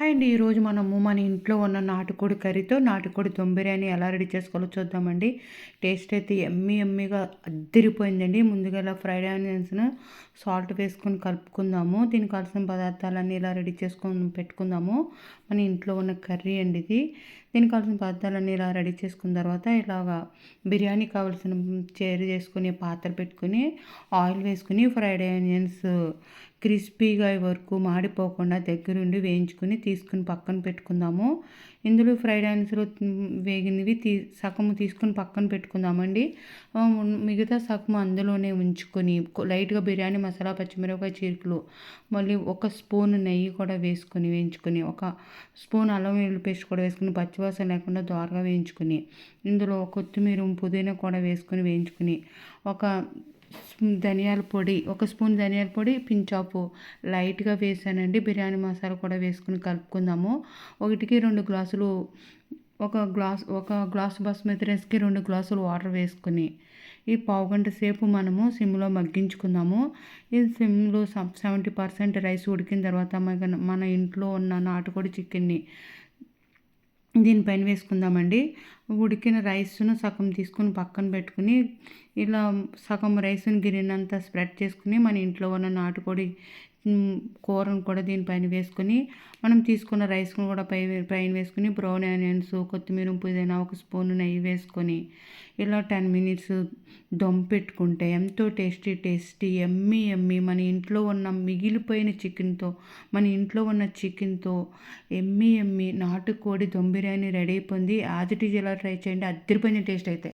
Hi అండి. ఈరోజు మనము మన ఇంట్లో ఉన్న నాటుకోడి కర్రీతో నాటుకోడి దమ్ బిర్యానీ ఎలా రెడీ చేసుకోవాలో చూద్దామండి. టేస్ట్ అయితే యమ్మీగా అద్దిరిపోయిందండి. ముందుగా ఇలా ఫ్రైడ్ ఆనియన్స్‌ను సాల్ట్ వేసుకొని కలుపుకుందాము. దీనికి కావాల్సిన పదార్థాలన్నీ ఇలా రెడీ చేసుకొని పెట్టుకుందాము. మన ఇంట్లో ఉన్న కర్రీ అండి ఇది. దీనికి కావాల్సిన పదార్థాలన్నీ ఇలా రెడీ చేసుకున్న తర్వాత ఇలాగా బిర్యానీ కావాల్సిన చేసుకుని పాత్ర పెట్టుకొని ఆయిల్ వేసుకొని ఫ్రైడ్ ఆనియన్స్ క్రిస్పీగా అయ్యే వరకు మాడిపోకుండా దగ్గరుండి వేయించుకొని తీసుకుని పక్కన పెట్టుకుందాము. ఇందులో ఫ్రైడ్ ఆనియన్స్‌లో వేగినవి సగము తీసుకొని పక్కన పెట్టుకుందామండి. మిగతా సగం అందులోనే ఉంచుకొని లైట్‌గా బిర్యానీ మసాలా, పచ్చిమిరపకాయ చీలికలు, మళ్ళీ ఒక స్పూన్ నెయ్యి కూడా వేసుకొని వేయించుకొని, ఒక స్పూన్ అల్లం వెల్లుల్లి పేస్ట్ కూడా వేసుకొని పచ్చివాసన లేకుండా దోరగా వేయించుకొని, ఇందులో కొత్తిమీర, పుదీనా కూడా వేసుకొని వేయించుకొని, ఒక ఒక స్పూన్ ధనియాల పొడి, పించ్ ఆఫ్ లైట్‌గా వేసానండి. బిర్యానీ మసాలా కూడా వేసుకొని కలుపుకుందాము. 1కి 2 గ్లాసులు ఒక గ్లాస్ బాస్మతి రైస్‌కి 2 గ్లాసులు వాటర్ వేసుకొని, ఈ పావుగంట సేపు మనము సిమ్‌లో మగ్గించుకుందాము. ఈ సిమ్‌లో 70% రైస్ ఉడికిన తర్వాత మన ఇంట్లో ఉన్న నాటుకోడి చికెన్‌ని దీనిపైన వేసుకుందామండి. ఉడికిన రైస్‌ను సగం తీసుకొని పక్కన పెట్టుకొని, ఇలా సగం రైస్‌ని గిన్నెనంతా స్ప్రెడ్ చేసుకొని, మన ఇంట్లో ఉన్న నాటుకోడి కూరను కూడా దీనిపైన వేసుకొని, మనం తీసుకున్న రైస్‌ను కూడా పైన వేసుకొని, బ్రౌన్ ఆనియన్స్, కొత్తిమీర, పుదీనా, ఒక స్పూన్ నెయ్యి వేసుకొని, ఇలా 10 మినిట్స్ దమ్ పెట్టుకుంటే ఎంతో టేస్టీ యమ్మీ మన ఇంట్లో ఉన్న మిగిలిపోయిన చికెన్‌తో యమ్మీ నాటుకోడి దమ్ బిర్యానీ రెడీ అయిపోయింది. యాజ్ ఇట్ ఈజ్ ఇలా ట్రై చేయండి. అదిరిపోయింది టేస్ట్ అయితే.